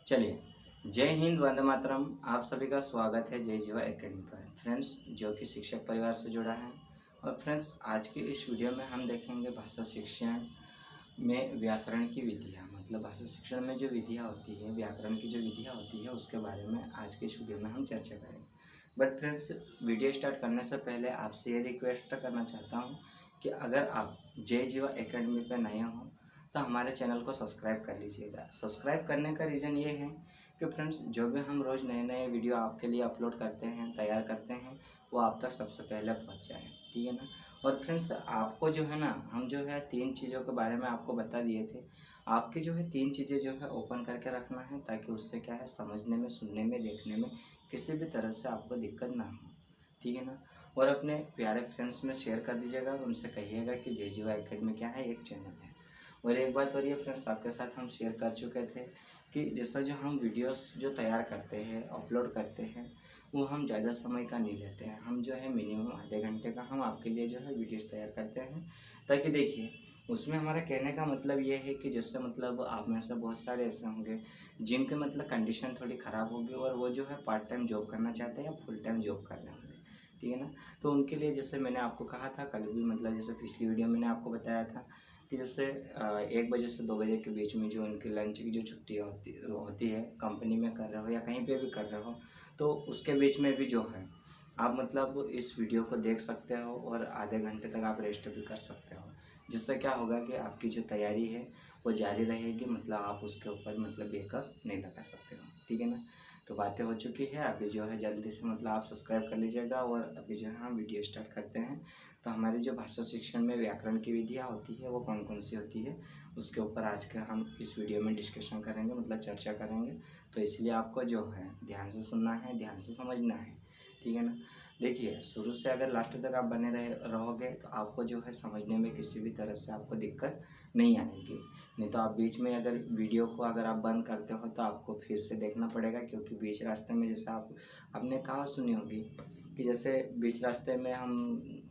चलिए, जय हिंद, वंदे मातरम। आप सभी का स्वागत है जय जीवा एकेडमी पर। फ्रेंड्स, जो कि शिक्षक परिवार से जुड़ा है। और फ्रेंड्स, आज की इस वीडियो में हम देखेंगे भाषा शिक्षण में व्याकरण की विधियाँ, मतलब भाषा शिक्षण में जो विधियाँ होती है, व्याकरण की जो विधियाँ होती है, उसके बारे में आज की इस वीडियो में हम चर्चा करेंगे। बट फ्रेंड्स, वीडियो स्टार्ट करने से पहले आपसे ये रिक्वेस्ट करना चाहता हूँ कि अगर आप जय जीवा एकेडमी पर नए हों तो हमारे चैनल को सब्सक्राइब कर लीजिएगा। सब्सक्राइब करने का रीज़न ये है कि फ्रेंड्स, जो भी हम रोज़ नए नए वीडियो आपके लिए अपलोड करते हैं, तैयार करते हैं, वो आप तक सबसे पहले पहुंच जाए, ठीक है ना। और फ्रेंड्स, आपको जो है ना, हम जो है 3 चीज़ों के बारे में आपको बता दिए थे। आपकी जो है 3 चीज़ें जो है ओपन करके रखना है, ताकि उससे क्या है, समझने में, सुनने में, देखने में किसी भी तरह से आपको दिक्कत ना हो, ठीक है ना। और अपने प्यारे फ्रेंड्स में शेयर कर दीजिएगा और उनसे कहिएगा कि जय जीवा एकेडमी क्या है, एक चैनल है। और एक बात और ये फ्रेंड्स, आपके साथ हम शेयर कर चुके थे कि जैसा जो हम वीडियोस जो तैयार करते हैं, अपलोड करते हैं, वो हम ज़्यादा समय का नहीं लेते हैं। हम जो है मिनिमम आधे घंटे का हम आपके लिए जो है वीडियोस तैयार करते हैं, ताकि देखिए, उसमें हमारा कहने का मतलब ये है कि जैसे मतलब आप में से बहुत सारे ऐसे होंगे जिनके मतलब कंडीशन थोड़ी ख़राब होगी और वो जो है पार्ट टाइम जॉब करना चाहते हैं या फुल टाइम जॉब कर रहे होंगे, ठीक है ना। तो उनके लिए जैसे मैंने आपको कहा था कल भी, मतलब जैसे पिछली वीडियो मैंने आपको बताया था कि जैसे 1 बजे से 2 बजे के बीच में जो उनकी लंच की जो छुट्टी होती है, कंपनी में कर रहे हो या कहीं पे भी कर रहे हो, तो उसके बीच में भी जो है आप मतलब इस वीडियो को देख सकते हो और आधे घंटे तक आप रेस्ट भी कर सकते हो। जिससे क्या होगा कि आपकी जो तैयारी है वो जारी रहेगी, मतलब आप उसके ऊपर मतलब बेकअप नहीं लगा सकते हो, ठीक है ना। तो बातें हो चुकी है, अभी जो है जल्दी से मतलब आप सब्सक्राइब कर लीजिएगा और अभी जो है हम वीडियो स्टार्ट करते हैं। तो हमारी जो भाषा शिक्षण में व्याकरण की विधियाँ होती है वो कौन कौन सी होती है, उसके ऊपर आज के हम इस वीडियो में डिस्कशन करेंगे, मतलब चर्चा करेंगे। तो इसलिए आपको जो है ध्यान से सुनना है, ध्यान से समझना है, ठीक है ना। देखिए, शुरू से अगर लास्ट तक आप बने रहोगे तो आपको जो है समझने में किसी भी तरह से आपको दिक्कत नहीं आएगी। नहीं तो आप बीच में अगर वीडियो को अगर आप बंद करते हो तो आपको फिर से देखना पड़ेगा, क्योंकि बीच रास्ते में जैसे आपने कहावत सुनी होगी कि जैसे बीच रास्ते में हम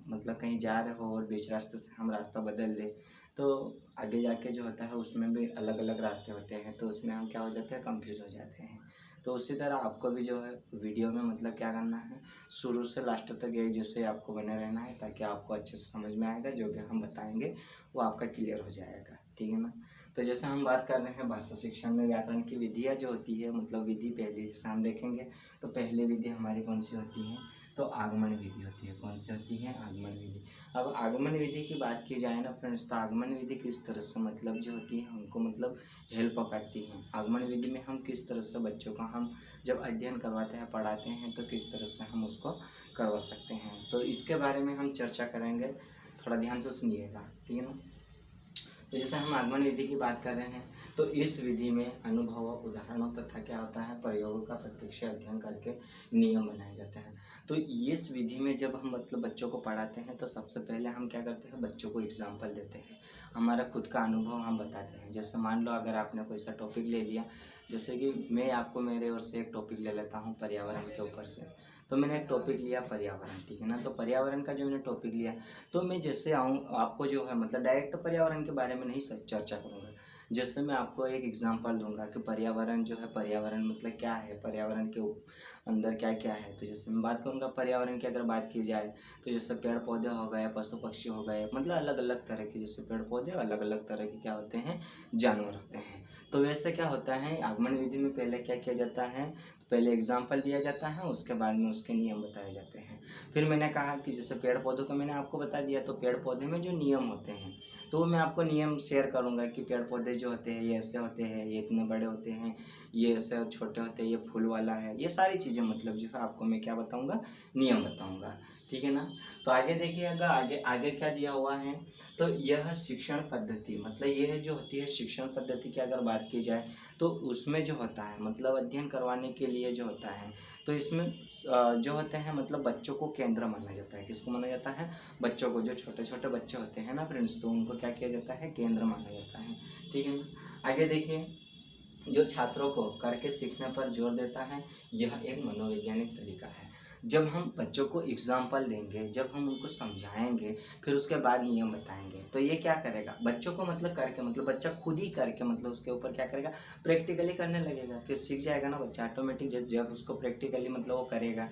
मतलब कहीं जा रहे हो और बीच रास्ते से हम रास्ता बदल लें, तो आगे जाके जो होता है उसमें भी अलग अलग रास्ते होते हैं, तो उसमें हम क्या हो जाते हैं, कंफ्यूज हो जाते हैं। तो उसी तरह आपको भी जो है वीडियो में मतलब क्या करना है, शुरू से लास्ट तक एक जैसे आपको बने रहना है, ताकि आपको अच्छे से समझ में आएगा, जो भी हम बताएंगे वो आपका क्लियर हो जाएगा, ठीक है ना। तो जैसे हम बात कर रहे हैं भाषा शिक्षण में व्याकरण की विधियाँ जो होती है, मतलब विधि पहली जैसे हम देखेंगे तो पहली विधि हमारी कौन सी होती है, तो आगमन विधि होती है। कौन सी होती है, आगमन विधि। अब आगमन विधि की बात की जाए ना फ्रेंड्स, तो आगमन विधि किस तरह से मतलब जो होती है हमको मतलब हेल्प करती है। आगमन विधि में हम किस तरह से बच्चों का हम जब अध्ययन करवाते हैं, पढ़ाते हैं, तो किस तरह से हम उसको करवा सकते हैं, तो इसके बारे में हम चर्चा करेंगे। थोड़ा ध्यान से सुनिएगा, ठीक है ना। तो जैसे हम आगमन विधि की बात कर रहे हैं, तो इस विधि में अनुभव, उदाहरणों तथा क्या होता है, प्रयोगों का प्रत्यक्ष अध्ययन करके नियम बनाए जाते हैं। तो इस विधि में जब हम मतलब बच्चों को पढ़ाते हैं तो सबसे पहले हम क्या करते हैं, बच्चों को एग्जाम्पल देते हैं, हमारा खुद का अनुभव हम बताते हैं। जैसे मान लो अगर आपने कोई सा टॉपिक ले लिया, जैसे कि मैं आपको मेरे ओर से एक टॉपिक ले लेता हूँ पर्यावरण के ऊपर से। तो मैंने एक टॉपिक लिया पर्यावरण, ठीक है ना। तो पर्यावरण का जो मैंने टॉपिक लिया, तो मैं जैसे आऊँ आपको जो है मतलब डायरेक्ट पर्यावरण के बारे में नहीं चर्चा करूँगा। जैसे मैं आपको एक एग्जांपल दूंगा कि पर्यावरण जो है, पर्यावरण मतलब क्या है, पर्यावरण के अंदर क्या क्या है। तो जैसे मैं बात करूँगा पर्यावरण की, अगर बात की जाए तो जैसे पेड़ पौधे हो गए, पशु पक्षी हो गए, मतलब अलग अलग तरह के, जैसे पेड़ पौधे अलग अलग तरह के क्या होते हैं, जानवर होते हैं। तो वैसे क्या होता है, आगमन विधि में पहले क्या किया जाता है, पहले एग्जाम्पल दिया जाता है, उसके बाद में उसके नियम बताए जाते हैं। फिर मैंने कहा कि जैसे पेड़ पौधों को मैंने आपको बता दिया, तो पेड़ पौधे में जो नियम होते हैं, तो मैं आपको नियम शेयर करूंगा कि पेड़ पौधे जो होते हैं ये ऐसे होते हैं, ये इतने बड़े होते हैं, ये ऐसे छोटे होते हैं, ये फूल वाला है, ये सारी चीज़ें मतलब जो है आपको मैं क्या बताऊंगा, नियम बताऊंगा, ठीक है ना। तो आगे देखिएगा, आगे आगे क्या दिया हुआ है, तो यह शिक्षण पद्धति, मतलब यह जो होती है शिक्षण पद्धति की अगर बात की जाए, तो उसमें जो होता है मतलब अध्ययन करवाने के लिए जो होता है, तो इसमें जो होते हैं मतलब बच्चों को केंद्र माना जाता है। किसको माना जाता है, बच्चों को। जो छोटे छोटे बच्चे होते हैं ना फ्रेंड्स, तो उनको क्या किया जाता है, केंद्र माना जाता है, ठीक है ना। आगे देखिए, जो छात्रों को करके सीखने पर जोर देता है, यह एक मनोवैज्ञानिक तरीका है। जब हम बच्चों को एग्जाम्पल देंगे, जब हम उनको समझाएंगे, फिर उसके बाद नियम बताएंगे, तो ये क्या करेगा, बच्चों को मतलब करके, मतलब बच्चा खुद ही करके, मतलब उसके ऊपर क्या करेगा, प्रैक्टिकली करने लगेगा, फिर सीख जाएगा ना बच्चा ऑटोमेटिक। जब उसको प्रैक्टिकली मतलब वो करेगा,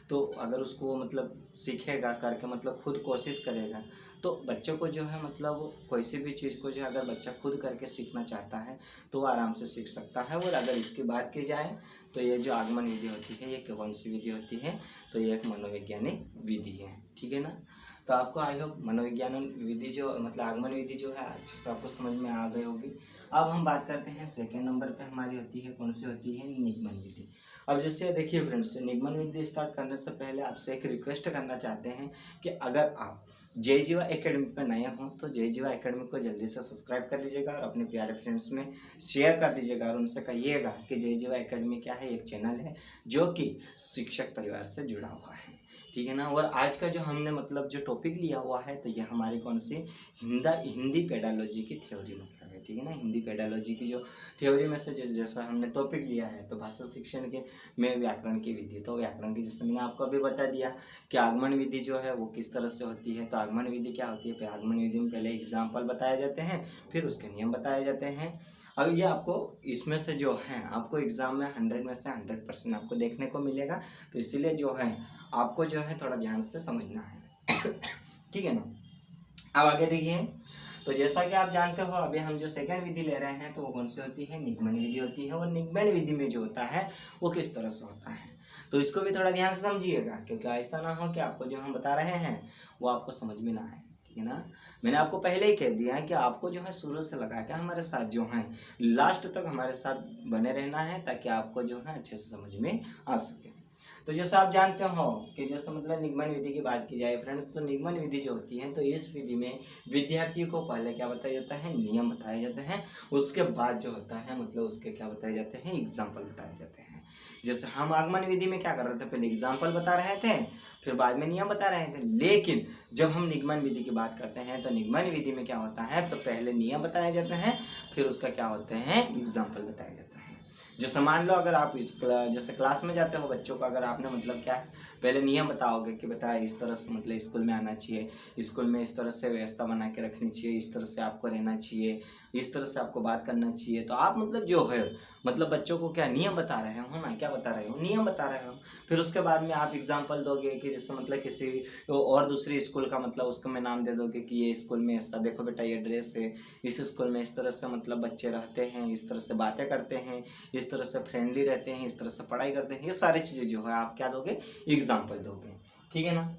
तो अगर उसको मतलब सीखेगा करके, मतलब खुद कोशिश करेगा, तो बच्चों को जो है मतलब कोई सी भी चीज़ को जो है अगर बच्चा खुद करके सीखना चाहता है तो वो आराम से सीख सकता है। और अगर इसकी बात की जाए तो ये जो आगमन विधि होती है, ये कौन सी विधि होती है, तो ये एक मनोवैज्ञानिक विधि है, ठीक है ना। तो आपको आई होप मनोविज्ञान विधि जो मतलब आगमन विधि जो है अच्छे से आपको समझ में आ गई होगी। अब हम बात करते हैं सेकेंड नंबर पे हमारी होती है, कौन सी होती है, निगमन विधि। अब जैसे देखिए फ्रेंड्स, निगमन विधि स्टार्ट करने से पहले आपसे एक रिक्वेस्ट करना चाहते हैं कि अगर आप जय जीवा एकेडमी पर नए हों तो जय जीवा एकेडमी को जल्दी से सब्सक्राइब कर लीजिएगा और अपने प्यारे फ्रेंड्स में शेयर कर दीजिएगा और उनसे कहिएगा कि जय जीवा एकेडमी क्या है, एक चैनल है जो कि शिक्षक परिवार से जुड़ा हुआ है, ठीक है ना। और आज का जो हमने मतलब जो टॉपिक लिया हुआ है, तो ये हमारी कौन सी हिंदी पेडालॉजी की थ्योरी मतलब है, ठीक है ना। हिंदी पेडालॉजी की जो थ्योरी में से जैसा हमने टॉपिक लिया है, तो भाषा शिक्षण के में व्याकरण की विधि, तो व्याकरण की जैसे मैंने आपको अभी बता दिया कि आगमन विधि जो है वो किस तरह से होती है। तो आगमन विधि क्या होती है, आगमन विधि में पहले एग्जाम्पल बताए जाते हैं, फिर उसके नियम बताए जाते हैं। अब ये आपको इसमें से जो है आपको एग्जाम में 100 में से 100% आपको देखने को मिलेगा, तो इसीलिए जो है आपको जो है थोड़ा ध्यान से समझना है, ठीक है ना। अब आगे देखिए, तो जैसा कि आप जानते हो अभी हम जो सेकंड विधि ले रहे हैं, तो वो कौन सी होती है, निगमन विधि होती है। और निगमन विधि में जो होता है वो किस तरह से होता है, तो इसको भी थोड़ा ध्यान से समझिएगा, क्योंकि ऐसा ना हो कि आपको जो हम बता रहे हैं वो आपको समझ में ना आए, ठीक है ना। मैंने आपको पहले ही कह दिया है कि आपको जो है शुरू से लगा के हमारे साथ जो है लास्ट तक हमारे साथ बने रहना है, ताकि आपको जो है अच्छे से समझ में आ सके। तो जैसे आप जानते हो कि जैसे मतलब निगमन विधि की बात की जाए फ्रेंड्स, तो निगमन विधि जो होती है, तो इस विधि में विद्यार्थियों को पहले क्या बताया जाता है, नियम बताए जाते हैं, उसके बाद जो होता है मतलब उसके क्या बताए जाते हैं, एग्जाम्पल बताए जाते हैं। जैसे हम आगमन विधि में क्या कर रहे थे, पहले एग्जाम्पल बता रहे थे, फिर बाद में नियम बता रहे थे। लेकिन जब हम निगमन विधि की बात करते हैं, तो निगमन विधि में क्या होता है, तो पहले नियम बताए जाते हैं, फिर उसका क्या होते हैं, एग्जाम्पल बताया जाता है। जैसे मान लो अगर आप जैसे क्लास में जाते हो बच्चों को, अगर आपने मतलब क्या पहले नियम बताओगे कि बेटा इस तरह से मतलब स्कूल में आना चाहिए, स्कूल में इस तरह से व्यवस्था बना के रखनी चाहिए, इस तरह से आपको रहना चाहिए, इस तरह से आपको बात करना चाहिए, तो आप मतलब जो है मतलब बच्चों को क्या नियम बता रहे हो ना, क्या बता रहे हो, नियम बता रहे हो। फिर उसके बाद में आप एग्जाम्पल दोगे कि जैसे मतलब किसी और दूसरी स्कूल का मतलब उसका मैं नाम दे दोगे कि ये स्कूल में ऐसा देखो बेटा ये ड्रेस है, इस स्कूल में इस तरह से मतलब बच्चे रहते हैं, इस तरह से बातें करते हैं, इस तरह से फ्रेंडली रहते हैं, इस तरह से पढ़ाई करते हैं, ये सारी चीज़ें जो है आप क्या दोगे, एग्जाम्पल दोगे, ठीक है ना।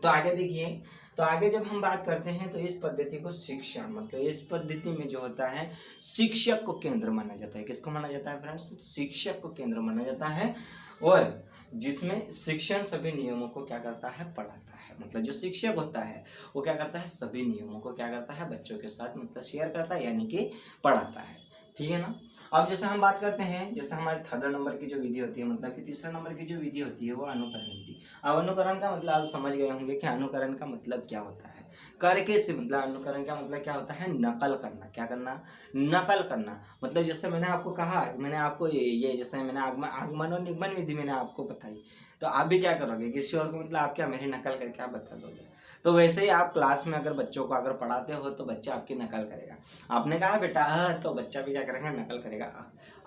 तो आगे देखिए, तो आगे जब हम बात करते हैं तो इस पद्धति को शिक्षण मतलब इस पद्धति में जो होता है शिक्षक को केंद्र माना जाता है। किसको माना जाता है फ्रेंड्स, शिक्षक को केंद्र माना जाता है, और जिसमें शिक्षण सभी नियमों को क्या करता है, पढ़ाता है। मतलब जो शिक्षक होता है वो क्या करता है, सभी नियमों को क्या करता है, बच्चों के साथ मतलब शेयर करता है, यानी कि पढ़ाता है, ठीक है ना। अब जैसे हम बात करते हैं, जैसे हमारे थर्ड नंबर की जो विधि होती है, मतलब कि तीसरा नंबर की जो विधि होती है वो अनुकरण विधि। अब अनुकरण का मतलब आप समझ गए होंगे कि अनुकरण का मतलब क्या होता है, करके से मतलब अनुकरण का मतलब क्या होता है, नकल करना। क्या करना, नकल करना। मतलब जैसे मैंने आपको कहा, मैंने आपको ये जैसे मैंने आगमन और निगमन विधि मैंने आपको बताई, तो आप भी क्या करोगे, किसी और को मतलब आप क्या मेरी नकल करके आप बता दोगे। तो वैसे ही आप क्लास में अगर बच्चों को अगर पढ़ाते हो तो बच्चा आपकी नकल करेगा। आपने कहा बेटा तो बच्चा भी क्या करेगा, नकल करेगा।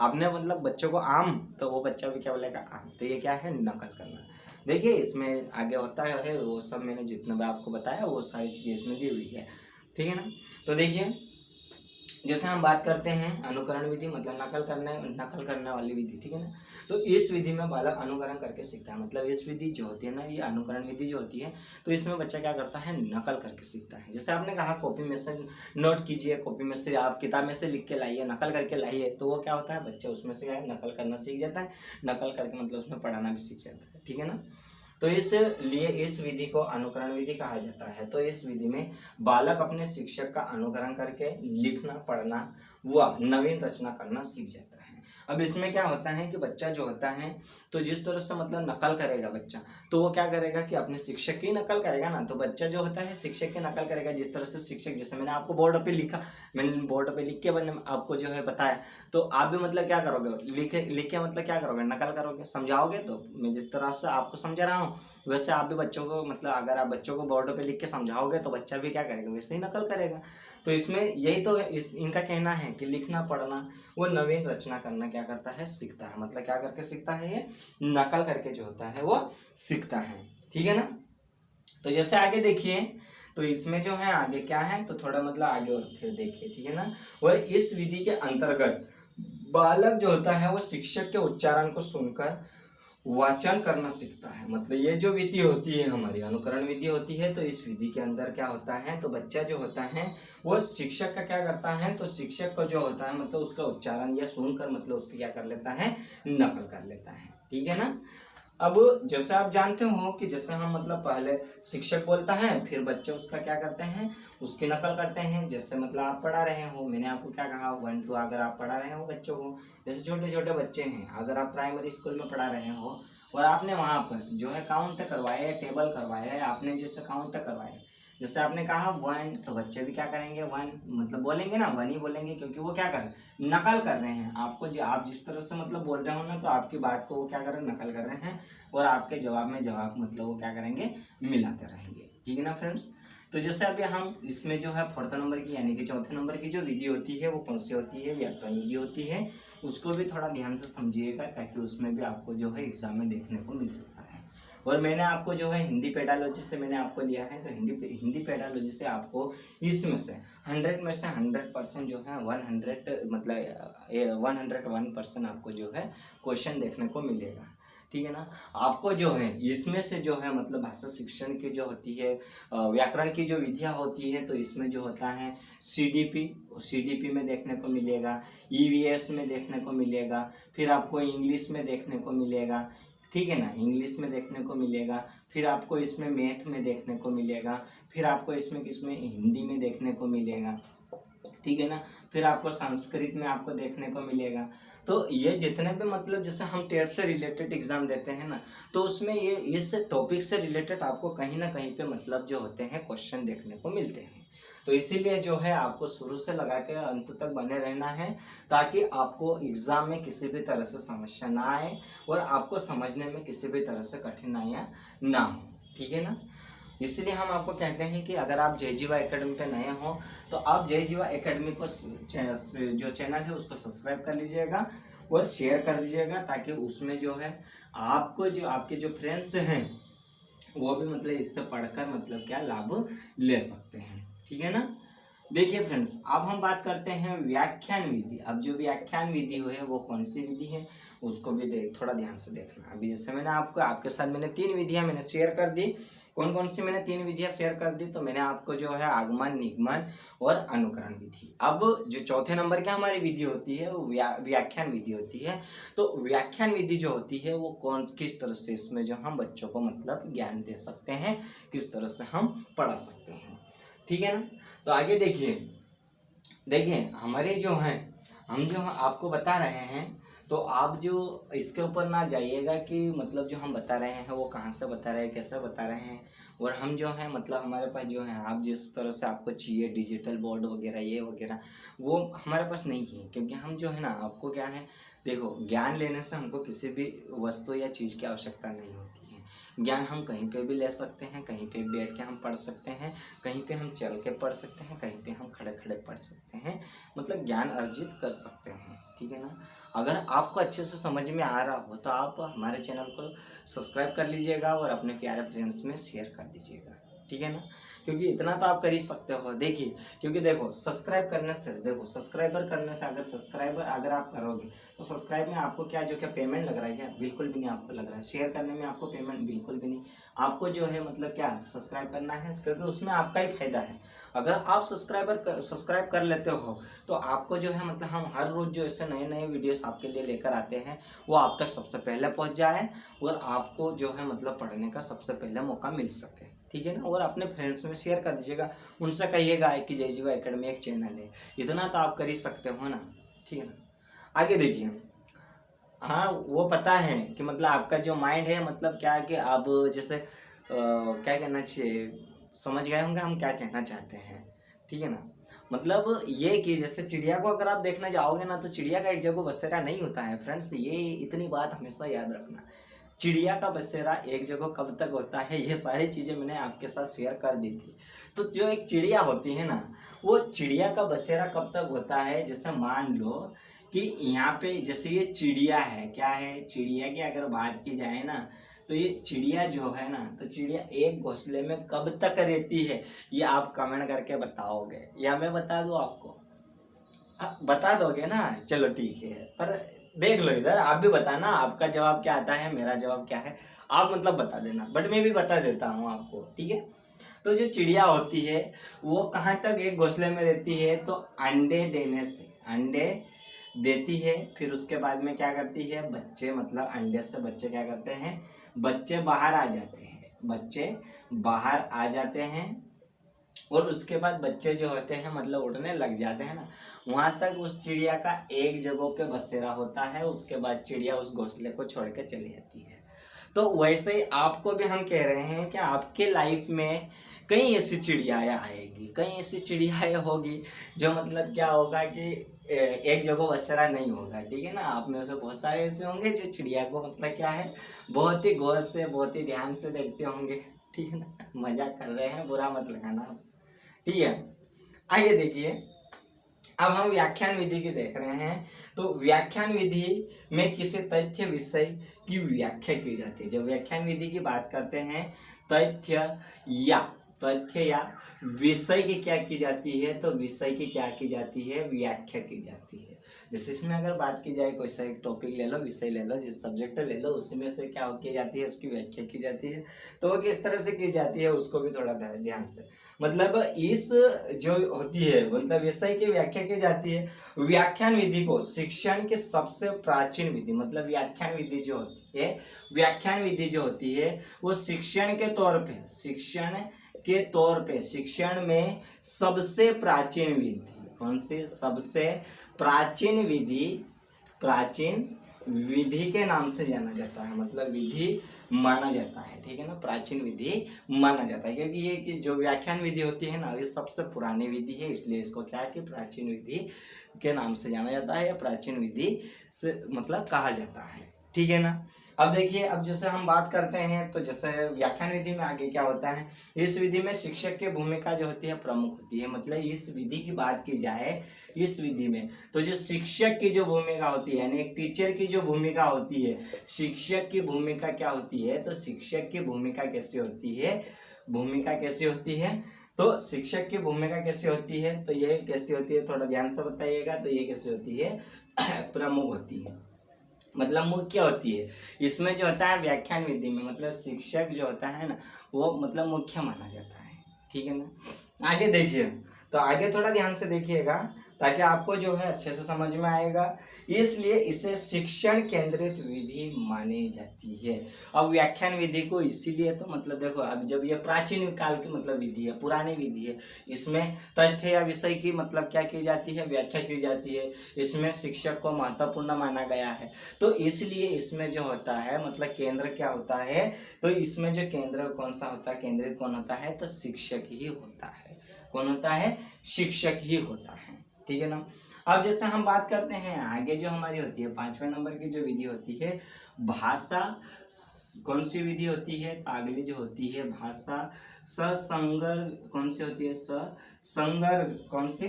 आपने मतलब बच्चों को आम, तो वो बच्चा भी क्या बोलेगा, आम। तो ये क्या है, नकल करना। देखिए इसमें आगे होता है वो सब मैंने जितना भी आपको बताया वो सारी चीज़ें इसमें दी हुई है, ठीक है ना। तो देखिए जैसे हम बात करते हैं अनुकरण विधि मतलब नकल करने वाली विधि, ठीक है ना। तो इस विधि में बालक अनुकरण करके सीखता है। मतलब इस विधि जो होती है ना, ये अनुकरण विधि जो होती है, तो इसमें बच्चा क्या करता है, नकल करके सीखता है। जैसे आपने कहा कॉपी में से नोट कीजिए, कॉपी में से आप किताब में से लिख के लाइए, नकल करके लाइए, तो वो क्या होता है, बच्चा उसमें से क्या है, नकल करना सीख जाता है। नकल करके मतलब उसमें पढ़ाना भी सीख जाता है, ठीक है ना। तो इसलिए इस विधि को अनुकरण विधि कहा जाता है। तो इस विधि में बालक अपने शिक्षक का अनुकरण करके लिखना, पढ़ना व नवीन रचना करना सीख जाता है। अब इसमें क्या होता है कि बच्चा जो होता है तो जिस तरह से मतलब नकल करेगा बच्चा, तो वो क्या करेगा कि अपने शिक्षक की नकल करेगा ना। तो बच्चा जो होता है शिक्षक की नकल करेगा, जिस तरह से शिक्षक, जैसे मैंने आपको बोर्ड पे लिखा, मैंने बोर्ड पे लिख के मैंने आपको जो है बताया, तो आप भी मतलब क्या करोगे, लिख के मतलब क्या करोगे, नकल करोगे, समझाओगे। तो मैं जिस तरह से आपको समझा रहा हूँ वैसे आप भी बच्चों को मतलब अगर आप बच्चों को बोर्ड पे लिख के समझाओगे तो बच्चा भी क्या करेगा, वैसे ही नकल करेगा। तो इसमें यही तो इनका कहना है कि लिखना पढ़ना वो नवीन रचना करना क्या करता है, सीखता है। मतलब क्या करके सीखता है, ये नकल करके जो होता है वो सीखता है। ठीक है ना। तो जैसे आगे देखिए, तो इसमें जो है आगे क्या है, तो थोड़ा मतलब आगे और फिर देखिए। ठीक है ना। और इस विधि के अंतर्गत बालक जो होता है वो शिक्षक के उच्चारण को सुनकर वाचन करना सीखता है। मतलब ये जो विधि होती है हमारी अनुकरण विधि होती है, तो इस विधि के अंदर क्या होता है, तो बच्चा जो होता है वो शिक्षक का क्या करता है, तो शिक्षक को जो होता है मतलब उसका उच्चारण या सुनकर मतलब उसकी क्या कर लेता है, नकल कर लेता है। ठीक है ना। अब जैसे आप जानते हो कि जैसे हम मतलब पहले शिक्षक बोलता है फिर बच्चे उसका क्या करते हैं, उसकी नकल करते हैं। जैसे मतलब आप पढ़ा रहे हो, मैंने आपको क्या कहा 1 2, अगर आप पढ़ा रहे हो बच्चों को, जैसे छोटे छोटे बच्चे हैं, अगर आप प्राइमरी स्कूल में पढ़ा रहे हो और आपने वहाँ पर जो है काउंट करवाया है, टेबल करवाया है, आपने जैसे काउंट करवाया, जैसे आपने कहा 1, तो बच्चे भी क्या करेंगे 1 मतलब बोलेंगे ना, 1 ही बोलेंगे, क्योंकि वो क्या कर नकल कर रहे हैं आपको। जो आप जिस तरह से मतलब बोल रहे हो ना, तो आपकी बात को वो क्या कर रहे हैं, नकल कर रहे हैं, और आपके जवाब में जवाब मतलब वो क्या करेंगे, मिलाते रहेंगे। ठीक है ना फ्रेंड्स। तो जैसे अभी हम इसमें जो है 4th नंबर की यानी कि 4थे नंबर की जो विधि होती है वो कौन सी होती है, व्याकरण विधि होती है। उसको भी थोड़ा ध्यान से समझिएगा ताकि उसमें भी आपको जो है एग्जाम में देखने को मिल सकता है। और मैंने आपको जो है हिंदी पेडालॉजी से मैंने आपको लिया है, तो हिंदी पेडालॉजी से आपको इसमें से 100 में से 100% जो है 100 मतलब 101% आपको जो है क्वेश्चन देखने को मिलेगा। ठीक है ना। आपको जो है इसमें से जो है मतलब भाषा शिक्षण की जो होती है व्याकरण की जो विधियाँ होती है, तो इसमें जो होता है सीडीपी में देखने को मिलेगा, ईवीएस में देखने को मिलेगा, फिर आपको इंग्लिश में देखने को मिलेगा। ठीक है ना, इंग्लिश में देखने को मिलेगा, फिर आपको इसमें मैथ में देखने को मिलेगा, फिर आपको इसमें किसमें हिंदी में देखने को मिलेगा। ठीक है ना। फिर आपको संस्कृत में आपको देखने को मिलेगा। तो ये जितने भी मतलब जैसे हम टेट से रिलेटेड एग्जाम देते हैं ना, तो उसमें ये इस टॉपिक से रिलेटेड आपको कहीं ना कहीं पे मतलब जो होते हैं क्वेश्चन देखने को मिलते हैं। तो इसीलिए जो है आपको शुरू से लगा के अंत तक बने रहना है, ताकि आपको एग्जाम में किसी भी तरह से समस्या ना आए और आपको समझने में किसी भी तरह से कठिनाइयाँ ना हो। ठीक है ना। इसलिए हम आपको कहते हैं कि अगर आप जय जीवा एकेडमी पे नए हो तो आप जय जीवा एकेडमी को जो चैनल है उसको सब्सक्राइब कर लीजिएगा और शेयर कर दीजिएगा, ताकि उसमें जो है आपको जो आपके जो फ्रेंड्स हैं वो भी मतलब इससे पढ़कर मतलब क्या लाभ ले सकते हैं। ठीक है ना। देखिए फ्रेंड्स, अब हम बात करते हैं व्याख्यान विधि। अब जो व्याख्यान विधि है वो कौन सी विधि है उसको भी थोड़ा ध्यान से देखना। अभी जैसे मैंने आपको आपके साथ मैंने 3 विधियां मैंने शेयर कर दी। कौन कौन सी मैंने 3 विधियां शेयर कर दी, तो मैंने आपको जो है आगमन, निगमन और अनुकरण विधि। अब जो 4थे नंबर की हमारी विधि होती है वो व्याख्यान विधि होती है। तो व्याख्यान विधि जो होती है वो किस तरह से इसमें जो हम बच्चों को मतलब ज्ञान दे सकते हैं, किस तरह से हम पढ़ा सकते हैं। ठीक है ना। तो आगे देखिए हमारे जो हैं हम जो आपको बता रहे हैं, तो आप जो इसके ऊपर ना जाइएगा कि मतलब जो हम बता रहे हैं वो कहाँ से बता रहे हैं, कैसे बता रहे हैं। और हम जो है मतलब हमारे पास जो है आप जिस तरह से आपको चाहिए डिजिटल बोर्ड वगैरह ये वगैरह वो हमारे पास नहीं है, क्योंकि हम जो है ना आपको क्या है, देखो ज्ञान लेने से हमको किसी भी वस्तु या चीज़ की आवश्यकता नहीं होती है। ज्ञान हम कहीं पे भी ले सकते हैं, कहीं पे बैठ के हम पढ़ सकते हैं, कहीं पे हम चल के पढ़ सकते हैं, कहीं पे हम खड़े खड़े पढ़ सकते हैं, मतलब ज्ञान अर्जित कर सकते हैं। ठीक है ना। अगर आपको अच्छे से समझ में आ रहा हो तो आप हमारे चैनल को सब्सक्राइब कर लीजिएगा और अपने प्यारे फ्रेंड्स में शेयर कर दीजिएगा। ठीक है ना। क्योंकि इतना तो आप कर ही सकते हो। देखिए क्योंकि देखो सब्सक्राइब करने से, देखो सब्सक्राइबर करने से, अगर सब्सक्राइबर अगर आप करोगे तो सब्सक्राइब में आपको क्या जो क्या पेमेंट लग रहा है क्या, बिल्कुल भी नहीं आपको लग रहा है। शेयर करने में आपको पेमेंट बिल्कुल भी नहीं, आपको जो है मतलब क्या सब्सक्राइब करना है, क्योंकि उसमें आपका ही फायदा है। अगर आप सब्सक्राइब कर लेते हो तो आपको जो है मतलब हम हर रोज़ जो ऐसे नए नए वीडियोस आपके लिए लेकर आते हैं वो आप तक सबसे पहले पहुंच जाए और आपको जो है मतलब पढ़ने का सबसे पहले मौका मिल सके। ठीक है ना। और अपने फ्रेंड्स में शेयर कर दीजिएगा, उनसे कहिएगा कि जय जीवा एकेडमी एक चैनल है। इतना तो आप कर ही सकते हो ना। ठीक है ना। आगे देखिए, हाँ वो पता है कि मतलब आपका जो माइंड है मतलब क्या है कि आप जैसे क्या कहना चाहिए, समझ गए होंगे हम क्या कहना चाहते हैं, ठीक है ना। मतलब ये कि जैसे चिड़िया को अगर आप देखने जाओगे ना तो चिड़िया का एक जगह बसेरा नहीं होता है फ्रेंड्स, ये इतनी बात हमेशा याद रखना। चिड़िया का बसेरा एक जगह कब तक होता है, ये सारी चीज़ें मैंने आपके साथ शेयर कर दी थी। तो जो एक चिड़िया होती है ना, वो चिड़िया का बसेरा कब तक होता है, जैसे मान लो कि यहाँ पे जैसे ये चिड़िया है, क्या है, चिड़िया की अगर बात की जाए ना तो ये चिड़िया जो है ना, तो चिड़िया एक घोंसले में कब तक रहती है, ये आप कमेंट करके बताओगे या मैं बता दूँ आपको? बता दोगे ना, चलो ठीक है। पर देख लो इधर, आप भी बताना आपका जवाब क्या आता है, मेरा जवाब क्या है, आप मतलब बता देना, बट मैं भी बता देता हूँ आपको, ठीक है। तो जो चिड़िया होती है वो कहाँ तक एक घोंसले में रहती है, तो अंडे देने से, अंडे देती है, फिर उसके बाद में क्या करती है, बच्चे, मतलब अंडे से बच्चे क्या करते हैं, बच्चे बाहर आ जाते हैं, बच्चे बाहर आ जाते हैं, और उसके बाद बच्चे जो होते हैं मतलब उड़ने लग जाते हैं ना, वहां तक उस चिड़िया का एक जगह पे बसेरा होता है, उसके बाद चिड़िया उस घोंसले को छोड़ के चली जाती है। तो वैसे ही आपको भी हम कह रहे हैं कि आपके लाइफ में कई ऐसी चिड़ियाएँ आएगी, कई ऐसी चिड़ियाएँ होगी जो मतलब क्या होगा कि एक जगह बसेरा नहीं होगा, ठीक है ना। आप में से बहुत सारे ऐसे होंगे जो चिड़िया को मतलब क्या है, बहुत ही गौर से, बहुत ही ध्यान से देखते होंगे, ठीक है ना। मजाक कर रहे हैं, बुरा मत लगाना, ठीक है। आइए देखिए, अब हम व्याख्यान विधि की देख रहे हैं। तो व्याख्यान विधि में किसी तथ्य विषय की व्याख्या की जाती है। जब व्याख्यान विधि की बात करते हैं, तथ्य या विषय की क्या की जाती है, तो विषय की क्या की जाती है, व्याख्या की जाती है। जैसे इसमें अगर बात की जाए, कोई सा एक टॉपिक ले लो, विषय ले लो, जिस सब्जेक्ट ले लो, उसी में से क्या की जाती है, उसकी व्याख्या की जाती है। तो वो किस तरह से की जाती है उसको भी थोड़ा ध्यान से, मतलब इस जो होती है, मतलब विषय की व्याख्या की जाती है। व्याख्यान विधि को शिक्षण के सबसे प्राचीन विधि, मतलब व्याख्यान विधि जो होती है, व्याख्यान विधि जो होती है वो शिक्षण के तौर पे, शिक्षण के तौर पे, शिक्षण में सबसे प्राचीन विधि कौन सी, सबसे प्राचीन विधि, प्राचीन विधि के नाम से जाना जाता है, मतलब विधि माना जाता है, ठीक है ना, प्राचीन विधि माना जाता है। क्योंकि ये कि जो व्याख्यान विधि होती है ना, ये सबसे पुरानी विधि है, इसलिए इसको क्या है कि प्राचीन विधि के नाम से जाना जाता है, या प्राचीन विधि से मतलब कहा जाता है, ठीक है ना। अब देखिए, अब जैसे हम बात करते हैं तो जैसे व्याख्यान विधि में आगे क्या होता है, इस विधि में शिक्षक की भूमिका जो होती है प्रमुख होती है। मतलब इस विधि की बात की जाए, इस विधि में तो जो शिक्षक की जो भूमिका होती है, यानी एक टीचर की जो भूमिका होती है, शिक्षक की भूमिका क्या होती है, तो शिक्षक की भूमिका कैसे होती है, भूमिका कैसी होती है, तो शिक्षक की भूमिका कैसे होती है, तो ये कैसी होती है, थोड़ा ध्यान से बताइएगा। तो ये कैसे होती है, प्रमुख होती है, मतलब मुख्य होती है। इसमें जो होता है व्याख्यान विधि में, मतलब शिक्षक जो होता है ना, वो मतलब मुख्य माना जाता है, ठीक है ना। आगे देखिए, तो आगे थोड़ा ध्यान से देखिएगा ताकि आपको जो है अच्छे से समझ में आएगा। इसलिए इसे शिक्षण केंद्रित विधि मानी जाती है। अब व्याख्यान विधि को इसीलिए, तो मतलब देखो, अब जब ये प्राचीन काल की मतलब विधि है, पुरानी विधि है, इसमें तथ्य या विषय की मतलब क्या की जाती है, व्याख्या की जाती है। इसमें शिक्षक को महत्वपूर्ण माना गया है, तो इसलिए इसमें जो होता है मतलब केंद्र क्या होता है, तो इसमें जो केंद्र कौन सा होता है, केंद्रित कौन होता है, तो शिक्षक ही होता है। कौन होता है, शिक्षक ही होता है, ठीक है ना। अब जैसे हम बात करते हैं आगे जो हमारी होती है 5वें नंबर की जो विधि होती है, भाषा, कौन सी विधि होती है, तो अगली जो होती है भाषा ससंगर, कौन सी होती है, ससंगर, कौन सी,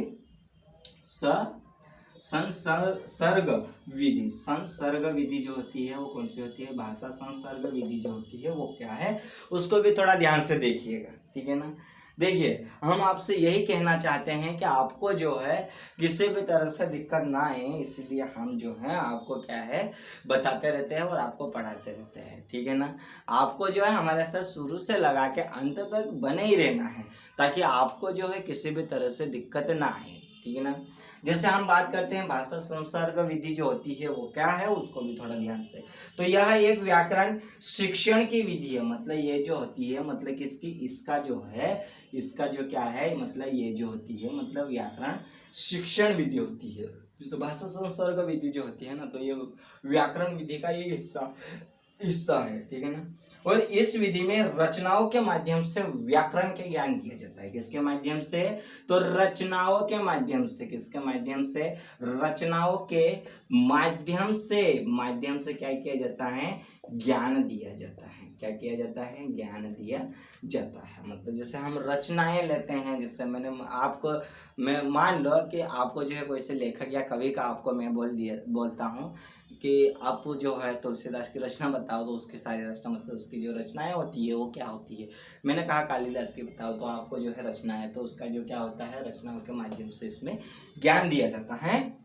संसर्ग विधि, संसर्ग विधि जो होती है वो कौन सी होती है, भाषा संसर्ग विधि जो होती है वो क्या है, उसको भी थोड़ा ध्यान से देखिएगा, ठीक है ना। देखिए, हम आपसे यही कहना चाहते हैं कि आपको जो है किसी भी तरह से दिक्कत ना आए, इसलिए हम जो है आपको क्या है बताते रहते हैं और आपको पढ़ाते रहते हैं, ठीक है ना। आपको जो है हमारे साथ शुरू से लगा के अंत तक बने ही रहना है, ताकि आपको जो है किसी भी तरह से दिक्कत ना आए, ठीक है ना। जैसे हम बात करते हैं भाषा संसर्ग विधि जो होती है वो क्या है, उसको भी थोड़ा ध्यान से। तो यह एक व्याकरण शिक्षण की विधि है, मतलब ये जो होती है, मतलब किसकी, इसका जो है, इसका जो क्या है, मतलब ये जो होती है मतलब व्याकरण शिक्षण विधि होती है, जैसे भाषा संसर्ग विधि जो होती है ना, तो ये व्याकरण विधि का ये हिस्सा है, ठीक है ना। और इस विधि में रचनाओं के माध्यम से व्याकरण के ज्ञान दिया जाता है। किसके माध्यम से? तो रचनाओं के माध्यम से। किसके माध्यम से? रचनाओं के माध्यम से क्या किया जाता है? ज्ञान दिया जाता है। क्या किया जाता है? ज्ञान दिया जाता है। मतलब जैसे हम रचनाएं लेते हैं, जैसे मैं मान लो कि आपको जो है कोई से लेखक या कवि का आपको मैं बोलता हूँ कि आप जो है तुलसीदास की रचना बताओ, तो उसकी सारी रचना मतलब उसकी जो रचनाएं होती है वो क्या होती है। मैंने कहा कालिदास की बताओ, तो आपको जो है रचना है, तो उसका जो क्या होता है, रचनाओं के माध्यम से इसमें ज्ञान दिया जाता है।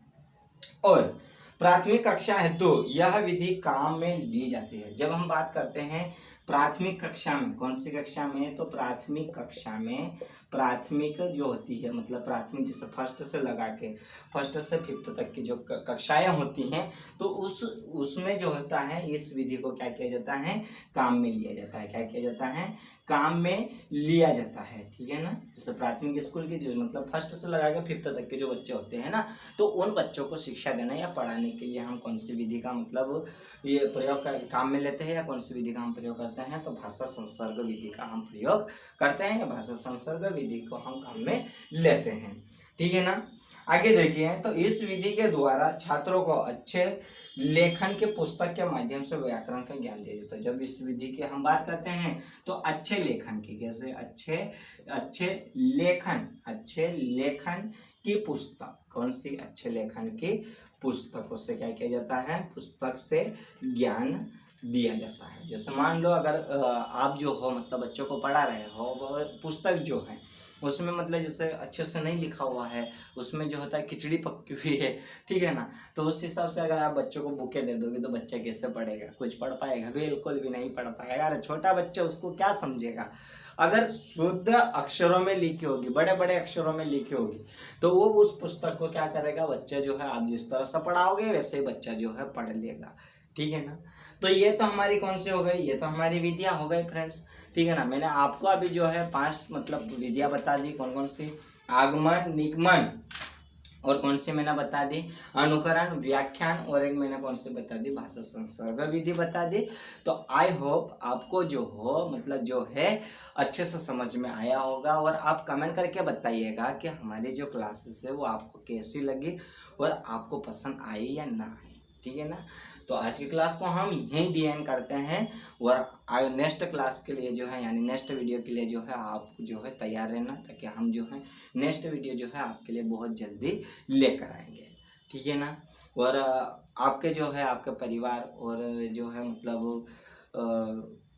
और प्राथमिक कक्षा है तो यह विधि काम में ली जाती है। जब हम बात करते हैं प्राथमिक कक्षा में, कौन सी कक्षा में? तो प्राथमिक कक्षा में, प्राथमिक जो होती है मतलब प्राथमिक जैसे फर्स्ट से लगा के फर्स्ट से फिफ्थ तक की जो कक्षाएं होती हैं, तो उसमें जो होता है इस विधि को क्या किया जाता है? काम में लिया जाता है। क्या किया जाता है? काम में लिया जाता है, ठीक है ना। जैसे प्राथमिक स्कूल की जो मतलब फर्स्ट से लगा के फिफ्थ तक के जो बच्चे होते हैं ना, तो उन बच्चों को शिक्षा देना या पढ़ाने के लिए हम कौन सी विधि का मतलब ये प्रयोग काम में लेते हैं, या कौन सी विधि का हम प्रयोग करते हैं? तो भाषा संसर्ग विधि का हम प्रयोग करते हैं, या भाषा संसर्ग विधि को हम काम में लेते हैं, ठीक है ना। आगे देखिए, तो इस विधि के द्वारा छात्रों को अच्छे लेखन के पुस्तक के माध्यम से व्याकरण का ज्ञान दिया जाता है। जब इस विधि की हम बात करते हैं तो अच्छे लेखन की, कैसे? अच्छे लेखन की पुस्तक, कौन सी? अच्छे लेखन की पुस्तकों से क्या किया जाता है? पुस्तक से ज्ञान दिया जाता है। जैसे मान लो अगर आप जो हो मतलब बच्चों को पढ़ा रहे हो, पुस्तक जो है उसमें मतलब जैसे अच्छे से नहीं लिखा हुआ है, उसमें जो होता है खिचड़ी पकी हुई है, ठीक है ना। तो उस हिसाब से अगर आप बच्चों को बुकें दे दोगे तो बच्चा कैसे पढ़ेगा? कुछ पढ़ पाएगा? बिल्कुल भी नहीं पढ़ पाएगा। अरे छोटा बच्चा उसको क्या समझेगा? अगर शुद्ध अक्षरों में लिखी होगी, बड़े बड़े अक्षरों में लिखी होगी, तो वो उस पुस्तक को क्या करेगा? बच्चा जो है आप जिस तरह से पढ़ाओगे वैसे ही बच्चा जो है पढ़ लेगा, ठीक है ना। तो ये तो हमारी कौन सी हो गई? ये तो हमारी विधियां हो गई फ्रेंड्स, ठीक है ना। मैंने आपको अभी जो है 5 मतलब विधियां बता दी। कौन कौन सी? आगमन, निगमन, और कौन सी मैंने बता दी? अनुकरण, व्याख्यान, और एक मैंने कौन सी बता दी? भाषा संसर्ग विधि बता दी। तो आई होप आपको जो हो मतलब जो है अच्छे से समझ में आया होगा, और आप कमेंट करके बताइएगा कि हमारी जो क्लासेस है वो आपको कैसी लगी और आपको पसंद आई या ना आई, ठीक है ना। तो आज की क्लास को हम यहीं डी एंड करते हैं, और नेक्स्ट क्लास के लिए जो है यानी नेक्स्ट वीडियो के लिए जो है आप जो है तैयार रहना, ताकि हम जो है नेक्स्ट वीडियो जो है आपके लिए बहुत जल्दी लेकर आएंगे, ठीक है ना। और आपके जो है आपके परिवार और जो है मतलब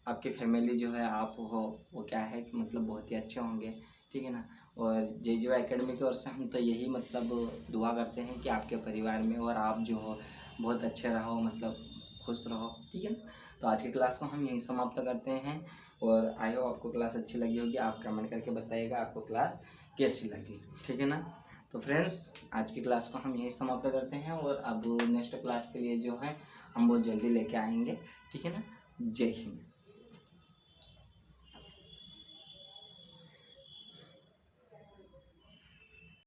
आपकी फैमिली जो है आप हो वो क्या है कि मतलब बहुत ही अच्छे होंगे, ठीक है ना। और JJY एकेडमी की ओर से हम तो यही मतलब दुआ करते हैं कि आपके परिवार में और आप जो हो बहुत अच्छे रहो, मतलब खुश रहो, ठीक है ना। तो आज की क्लास को हम यहीं समाप्त करते हैं, और आई होप आपको क्लास अच्छी लगी होगी। आप कमेंट करके बताइएगा आपको क्लास कैसी लगी, ठीक है ना। तो फ्रेंड्स आज की क्लास को हम यहीं समाप्त करते हैं, और अब नेक्स्ट क्लास के लिए जो है हम बहुत जल्दी लेके आएंगे, ठीक है ना। जय हिंद।